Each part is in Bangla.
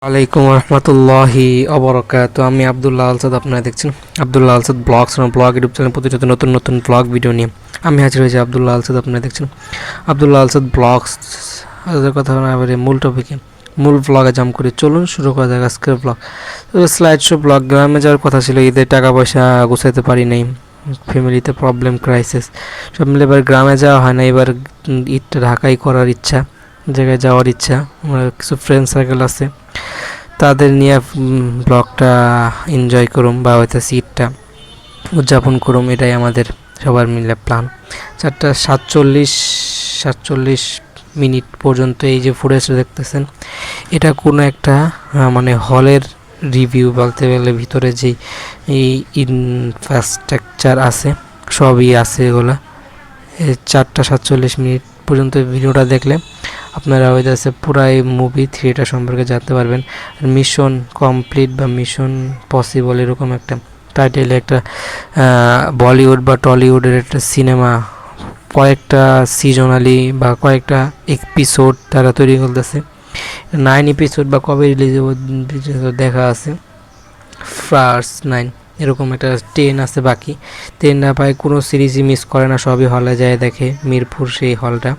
ওয়ালাইকুম রহমতুল্লাহি অবরকাত। আমি আবদুল্লাহ আলসাদ, আপনারা দেখছেন আবদুল্লাহ আলসাদ ব্লগস এবং ব্লগ ইউটিউব চ্যানেল। প্রতিনিয়ত নতুন নতুন ব্লগ ভিডিও নিয়ে আমি হাজির হয়েছি। আবদুল্লাহ আলসাদ, আপনারা দেখছেন আবদুল্লাহ আলসাদ ব্লগস। আজকের কথা না বলে মূল টপিকে, মূল ব্লগে জাম করি। চলুন শুরু করা যাক আজকের ব্লগ। Slide show blog. গ্রামে যাওয়ার কথা ছিল, ঈদের টাকা পয়সা গুছাইতে পারি নাই, ফ্যামিলিতে প্রবলেম, ক্রাইসিস সব মিলে এবার গ্রামে যাওয়া হয় না। এবার ঈদটা ঢাকায় করার ইচ্ছা, জায়গায় যাওয়ার ইচ্ছা। আমার কিছু ফ্রেন্ড সার্কেল আছে, তাদের নিয়ে ব্লগটা এনজয় করুম বা হয়তো সিটটা উদযাপন করুম, এটাই আমাদের সবার মিলে প্ল্যান। 4:47 পর্যন্ত এই যে ফুটেজটা দেখতেছেন, এটা কোনো একটা মানে হলের রিভিউ বলতে গেলে। ভিতরে যেই এই ইনফ্রাস্ট্রাকচার আছে সবই আছে এগুলা। 4:47 পর্যন্ত ভিডিওটা দেখলে আপনারা হইতেছে পুরাই মুভি থিয়েটার সম্পর্কে জানতে পারবেন। মিশন কমপ্লিট বা মিশন পসিবল এরকম একটা টাইটেলে একটা বলিউড বা টলিউডের একটা সিনেমা কয়েকটা সিজনালি বা কয়েকটা এপিসোড তারা তৈরি করতেছে। 9 এপিসোড বা কবে রিলিজ দেখা আছে, ফার্স্ট 9 এরকম একটা 10 আছে বাকি। 10 না পায় কোনো সিরিজই মিস করে না, সবই হলে যায় দেখে। মিরপুর সেই হলটা,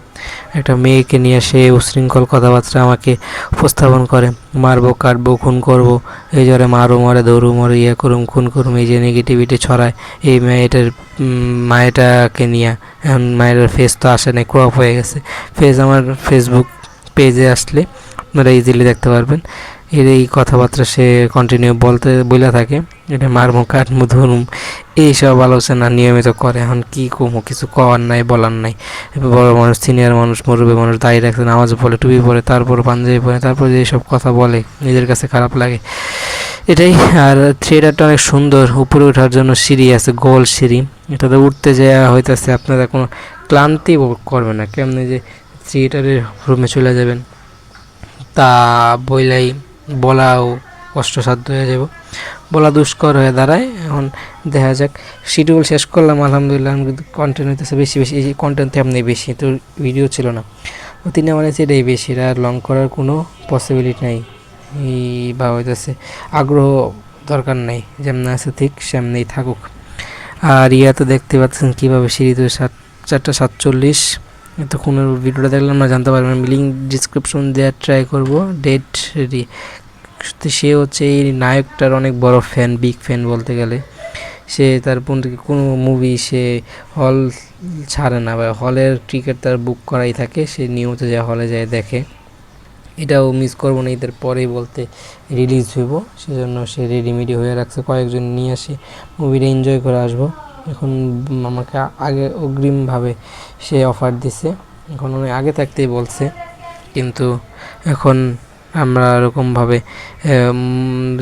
একটা মেয়েকে নিয়ে সে উশৃঙ্খল কথাবার্তা আমাকে উপস্থাপন করে। মারবো, কাটবো, খুন করবো, এই জরে মারো, মরে দৌড়ু, মরে ইয়ে করুম, খুন করুম, এই যে নেগেটিভিটি ছড়ায় এই মেয়েটার মায়েটাকে নিয়ে। এখন মায়ের ফেস তো আসে নাই, ক্রপ হয়ে গেছে। ফেস আমার ফেসবুক পেজে আসলে আপনারা ইজিলি দেখতে পারবেন। এর এই কথাবার্তা সে কন্টিনিউ বলে থাকে, এটা মারমু, কাটমু, ধরুম, এইসব আলোচনা নিয়মিত করে। এখন কী কমো, কিছু কওয়ার নাই, বলার নাই। বড় মানুষ, সিনিয়র মানুষ, মুরব্বী মানুষ দাঁড়িয়ে রাখছে, নামাজ পড়ে, টুপি পরে, তারপর পাঞ্জাবি পরে, তারপর যে সব কথা বলে নিজের কাছে খারাপ লাগে এটাই। আর থিয়েটারটা অনেক সুন্দর, উপরে ওঠার জন্য সিঁড়ি আছে, গোল সিঁড়ি। এটাতে উঠতে যাওয়া হইতেছে, আপনারা কোনো ক্লান্তি করবে না। কেমনি যে থিয়েটারের রুমে চলে যাবেন তা বইলাই বলাও কষ্টসাধ্য হয়ে যাব, বলা দুষ্কর হয়ে দাঁড়ায়। এখন দেখা যাক, শিডিউল শেষ করলাম আলহামদুলিল্লাহ। কিন্তু কন্টেন্ট হইতেছে বেশি বেশি, এই যে কন্টেন্ট তেমনি বেশি, তো ভিডিও ছিল না তিনে, মানে এটাই বেশি। আর লং করার কোনো পসিবিলিটি নাই, এই বা হইতেছে আগ্রহ দরকার নাই। যেমন আছে ঠিক সেমনি থাকুক। আর ইয়া তো দেখতে পাচ্ছেন কীভাবে সিঁড়ি তো 4:47 এতক্ষণের ভিডিওটা দেখলাম না, জানতে পারবেন। লিঙ্ক ডিসক্রিপশন দেওয়ার ট্রাই করবো। ডেট রেডি, সে হচ্ছে এই নায়কটার অনেক বড় ফ্যান, বিগ ফ্যান বলতে গেলে। সে তার কোনো মুভি সে হল ছাড়ে না, বা হলের টিকিট তার বুক করাই থাকে, সে নিয়মিত যায় হলে যায় দেখে। এটাও মিস করবো না, ঈদের পরেই বলতে রিলিজ হইব, সেজন্য সে রেডিমেডি হয়ে রাখছে। কয়েকজন নিয়ে আসি, মুভিটা এনজয় করে আসবো। এখন আমাকে আগে অগ্রিমভাবে সে অফার দিছে, এখন অনেক আগে থাকতেই বলছে, কিন্তু এখন আমরা এরকমভাবে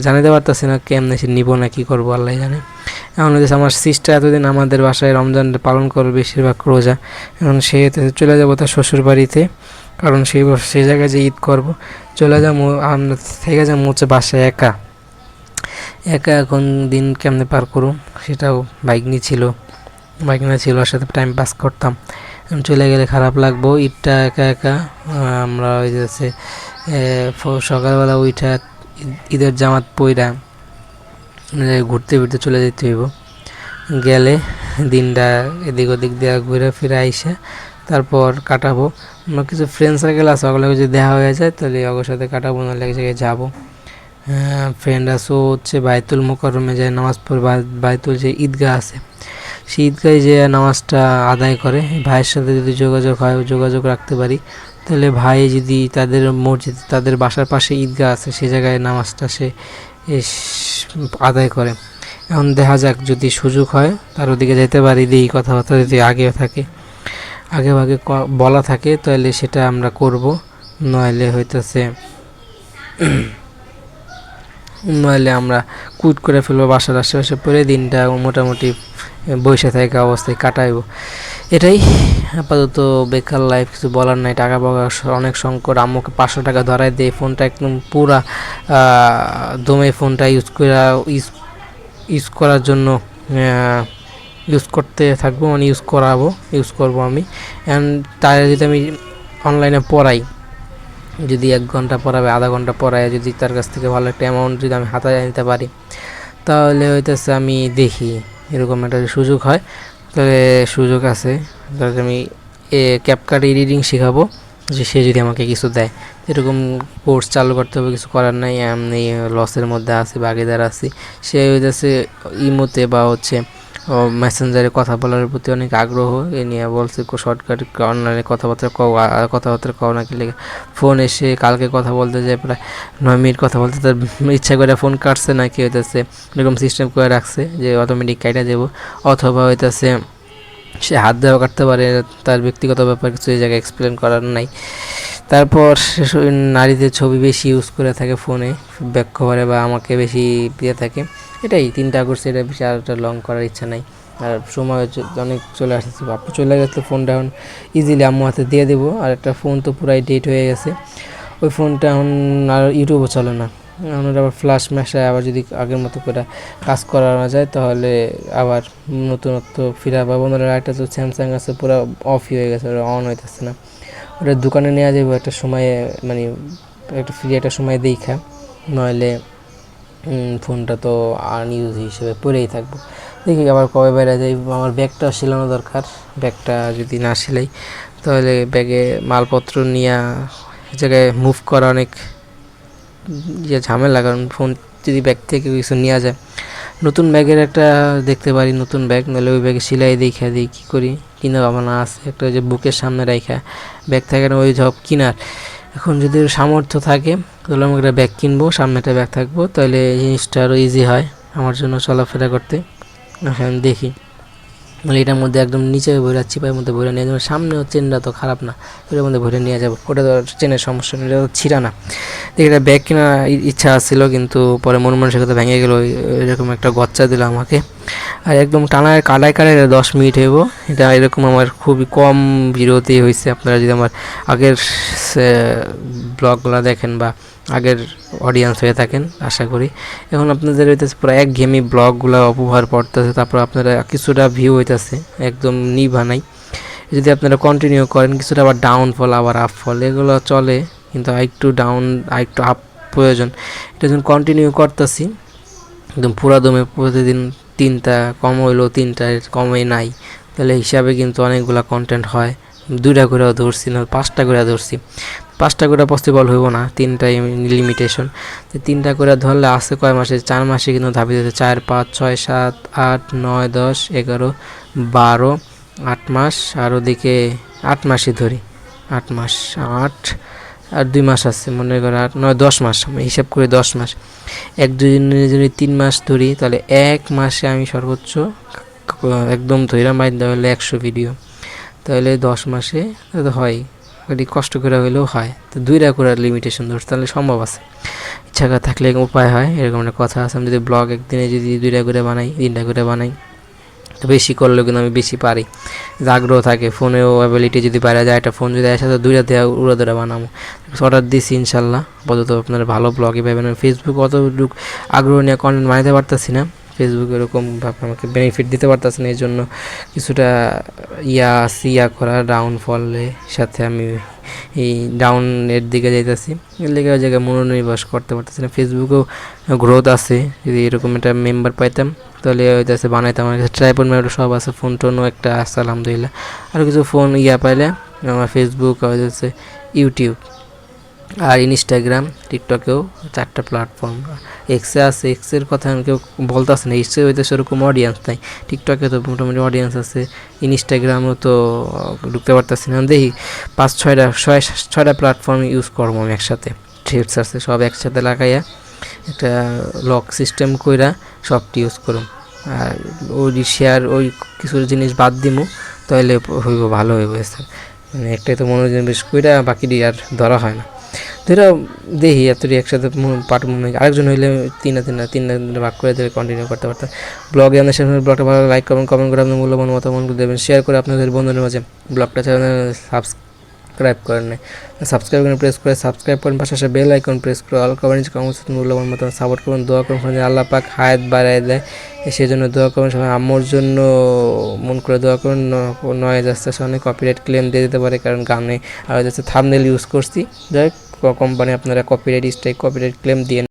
জানাতে পারতেছি না কেমনে সে নিব না কী করবো, আল্লাহ জানে। এখন হচ্ছে আমার সিস্টার এতদিন আমাদের বাসায় রমজান পালন করবে, বেশিরভাগ রোজা। এখন সে চলে যাবো তার শ্বশুর বাড়িতে, কারণ সেই জায়গায় যে ঈদ করবো। চলে যাবো আমরা, থেকে যাবো হচ্ছে বাসায় একা একা। এখন দিন কেমনে পার করুম, সেটাও বাইক নিয়ে ছিল, ওর সাথে টাইম পাস করতাম। চলে গেলে খারাপ লাগবো, ঈদটা একা একা। আমরা ওই যে সকালবেলা উইঠা ঈদের জামাত পইরা ঘুরতে ফিরতে চলে যেতে হইব। গেলে দিনটা এদিক ওদিক দিয়ে ঘুরে ফিরে আইসা তারপর কাটাবো। আমার কিছু ফ্রেন্ড সার্কেল আছে, ওগুলো যদি দেখা হয়ে যায় তাহলে ওর সাথে কাটাবো, নাহলে এক জায়গায় যাবো। ফ্রেন্ড আছে, ও হচ্ছে বাইতুল মোকাররমে যায় নামাজ পড়ে। বাইতুল যে ঈদগাহ আছে, সেই ঈদগাহে যে নামাজটা আদায় করে। ভাইয়ের সাথে যদি যোগাযোগ রাখতে পারি, তাহলে ভাই যদি তাদের মসজিদ, তাদের বাসার পাশে ঈদগাহ আছে, সে জায়গায় নামাজটা সে আদায় করে। এখন দেখা যাক, যদি সুযোগ হয় তার ওদিকে যেতে পারি। এই কথাবার্তা যদি আগেও থাকে, আগে বলা থাকে, তাহলে সেটা আমরা করব। নইলে আমরা কুইট করে ফেলবো, বাসার আশেপাশে পরে দিনটা মোটামুটি বসে থাকা অবস্থায় কাটাইব। এটাই আপাতত বেকার লাইফ, কিছু বলার নাই। টাকা পয়সা অনেক সংকট। আম্মুকে 500 টাকা ধরাই দিয়ে ফোনটা একদম পুরা দমে ফোনটা ইউজ করার জন্য ইউজ করতে থাকবো, মানে ইউজ করবো আমি। অ্যান্ড তাই যদি আমি অনলাইনে পড়াই, যদি 1 ঘন্টা পড়াবে, আধা ঘন্টা পড়ায় যদি তার কাছ থেকে ভালো একটা অ্যামাউন্ট যদি আমি হাতায় নিতে পারি, তাহলে হইতেছে আমি দেখি এরকম একটা সুযোগ হয়, তাহলে সুযোগ আছে, তাহলে আমি ক্যাপকাট এডিটিং শেখাবো, যে সে যদি আমাকে কিছু দেয়। এরকম কোর্স চালু করতে হবে, কিছু করার নাই, এমনি লসের মধ্যে আছি, বাগিদার আছি। সে হইতেছে ইমোতে বা হচ্ছে মেসেঞ্জারে কথা বলার প্রতি অনেক আগ্রহ, এ নিয়ে বলছে শর্টকাট অনলাইনে কথাবার্তা কও নাকি লেগে ফোন এসে কালকে কথা বলতে যায় প্রায় 9 মিনিট কথা বলতে, তার ইচ্ছা করে ফোন কাটছে নাকি হইতেছে এরকম সিস্টেম করে রাখছে যে অটোমেটিক কাইটা দেবো, অথবা হইতেছে সে হাত দেওয়া কাটতে পারে, তার ব্যক্তিগত ব্যাপার কিছু এই জায়গায় এক্সপ্লেন করার নাই। তারপর নারীদের ছবি বেশি ইউজ করে থাকে ফোনে ব্যাক কভারে, বা আমাকে বেশি দিয়ে থাকে। এটাই 3টা করছে, এটা বেশি আর লং করার ইচ্ছা নাই। আর সময় অনেক চলে আসছে, আপু চলে গেছে, ফোনটা এখন ইজিলি আম্মু হাতে দিয়ে দেবো। আর একটা ফোন তো পুরাই ডেট হয়ে গেছে, ওই ফোনটা এখন আর ইউটিউবও চলে না। এখন আবার ফ্ল্যাশ ম্যাশায় আবার যদি আগের মতো করে কাজ করানো যায়, তাহলে আবার নতুনত্ব ফিরা পাবো। বন্ধুরা একটা তো স্যামসাং আছে, পুরো অফই হয়ে গেছে, ওটা অন হইতেছে না। ওটা দোকানে নেওয়া যাবে একটা সময়ে, মানে একটা ফ্রি একটা সময় দেখা, নইলে ফোনটা তো আনইউজ হিসেবে পড়েই থাকবো। দেখি আবার কবে বেড়ে যাই। আমার ব্যাগটা সেলানো দরকার, ব্যাগটা যদি না সেলাই তাহলে ব্যাগে মালপত্র নিয়ে জায়গায় মুভ করা অনেক ঝামেলা, কারণ ফোন যদি ব্যাগ থেকে কিছু নেওয়া যায়। নতুন ব্যাগের একটা দেখতে পারি, নতুন ব্যাগ, নাহলে ওই ব্যাগে সেলাই দেখা দিই কী করি, কিনা ভাবনা আছে একটা, যে বুকের সামনে রাখা ব্যাগ থাকে না ওই সব কিনার। এখন যদি সামর্থ্য থাকে তাহলে আমি একটা ব্যাগ কিনবো, সামনে একটা ব্যাগ থাকবো, তাহলে জিনিসটা আরও ইজি হয় আমার জন্য চলাফেরা করতে। এখন দেখি, মানে এটার মধ্যে একদম নিচে ভরে চিপার মধ্যে ভরে নিয়ে যাবো, সামনেও চেনটা তো খারাপ না, ওটার মধ্যে ভরে নিয়ে যাবো, ওটা তো চেনের সমস্যা নেই, এটা তো ছিঁড়া না। এটা ব্যাগ কেনার ইচ্ছা ছিল, কিন্তু পরে মন মানসিকতা ভেঙে গেলো, এরকম একটা গচ্চা দিল আমাকে। আর একদম টানায় কাটায় 10 মিনিট হইব, এটা এরকম আমার খুবই কম বিরতি হয়েছে। আপনারা যদি আমার আগের ব্লগগুলো দেখেন বা আগের অডিয়েন্স হয়ে থাকেন আশা করি, এখন আপনাদের হইতেছে পুরো একঘেয়েমি ব্লগগুলো উপহার পড়তেছে, তারপর আপনারা কিছুটা ভিউ হইতেছে একদম নিভা নাই। যদি আপনারা কন্টিনিউ করেন, কিছুটা আবার ডাউনফল আবার আপফল এগুলো চলে, কিন্তু আরেকটু ডাউন আরেকটু আপ প্রয়োজন। এটা যখন কন্টিনিউ করতেছি একদম পুরা দমে, প্রতিদিন 3টা কম হইলো, 3টা কমই নাই, তাহলে হিসাবে কিন্তু অনেকগুলো কন্টেন্ট হয়। 2টা করেও ধরছি, না 5টা করে ধরছি, 5টা করে পসিবল হইব না, 3টাই লিমিটেশন। তো 3টা করে ধরলে আসছে কয় মাসে, 4 মাসে কিন্তু ধাপি দিতে 4, 5, 6, 7, 8, 9, 10, 11, 12, 8 মাস, আর ওদিকে 8 মাসই ধরি, 8 মাস, 8 আর 2 মাস আছে, মনে করে 8, 9, 10 মাস, আমি হিসাব করি 10 মাস। 1-2 দিনের যদি 3 মাস ধরি, তাহলে 1 মাসে আমি সর্বোচ্চ একদম ধৈরা মাইর দেওয়া হলে 100 ভিডিও, তাহলে 10 মাসে তো হয়, একটু কষ্ট করে হলেও হয়। তো 2টা করে লিমিটেশন ধরছে, তাহলে সম্ভব আছে, ইচ্ছা করে থাকলে উপায় হয়, এরকম একটা কথা আছে। আমি যদি ব্লগ একদিনে যদি 2টা করে বানাই, 3টা করে বানাই, তো বেশি করলেও কিন্তু আমি বেশি পারি, আগ্রহ থাকে, ফোনেও অ্যাবিলিটি যদি বাইরে যায়, একটা ফোন যদি একসাথে 2টা দেওয়া উড়াদুরা বানাবো, অর্ডার দিছি ইনশাল্লাহ। আপাতত আপনারা ভালো ব্লগই পাবেন। ফেসবুক অতটুকু আগ্রহ নিয়ে কন্টেন্ট বানাতে পারতেছি না, ফেসবুক এরকমভাবে আমাকে বেনিফিট দিতে পারতেছে না, এই জন্য কিছুটা ইয়া করা ডাউনফলের সাথে আমি এই ডাউনের দিকে যাইতেছি, এর লেগে ওই জায়গায় মনোনিবেশ করতে পারতেছি না। ফেসবুকেও গ্রোথ আছে, যদি এরকম একটা মেম্বার পাইতাম তাহলে হইতেছে বানাইতাম। আমার কাছে ট্রাইপড মেম্বার সব আছে, ফোন টোনও একটা আছে আলহামদুলিল্লাহ। আর কিছু ফোন পাইলে আমার ফেসবুক হচ্ছে, ইউটিউব আর ইনস্টাগ্রাম, টিকটকেও 4টা প্ল্যাটফর্ম। এক্সে আছে, এক্সের কথা কেউ বলতেছে না, এক্সে হইতে সেরকম অডিয়েন্স নাই। টিকটকে তো মোটামুটি অডিয়েন্স আছে, ইনস্টাগ্রামও তো ঢুকতে পারতেছি না। দেখি 5-6টা প্ল্যাটফর্ম ইউজ করবো আমি একসাথে, থ্রেডস আছে সব একসাথে লাগাইয়া একটা লক সিস্টেম কইরা সবটি ইউজ করুম। আর ওই শেয়ার ওই কিছু জিনিস বাদ দিমু, তাহলে হইব, ভালো হইব। মানে একটাই তো মনোনিবেশ কইরা বাকিটি আর ধরা হয় না। ধরো দেখি এতটি একসাথে পার্ট, আরেকজন হইলে তিনটা ভাগ করে ধরে কন্টিনিউ করতে পারতাম। ব্লগে আমাদের সামনে ব্লগটা ভালো লাইক করবেন, কমেন্ট করে আপনার মূল্যবান মতামত দেবেন, শেয়ার করে আপনাদের বন্ধুদের মাঝে ব্লগটা চ্যানেল সাবস্ক্রাইব করেন নাই, সাবস্ক্রাইব করে প্রেস করে সাবস্ক্রাইব করেন, পাশাপাশি বেল আইকন প্রেস করে অল কমেন্ট মূল্যবান মতামত সাপোর্ট করবেন, দোয়া করুন আল্লাহ পাক হায়াত বাড়ায় দেয়, সেই জন্য দোয়া করবেন। সবাই আম্মুর জন্য মন করে দোয়া করুন, নয় আসতে অনেক কপিরাইট ক্লেম দিয়ে দিতে পারে, কারণ গানে আর যাচ্ছে থাম্বনেল ইউজ করছি। যাই কোম্পানি আপনারা কপিরাইট স্ট্রাইক কপিরাইট ক্লেম দিয়ে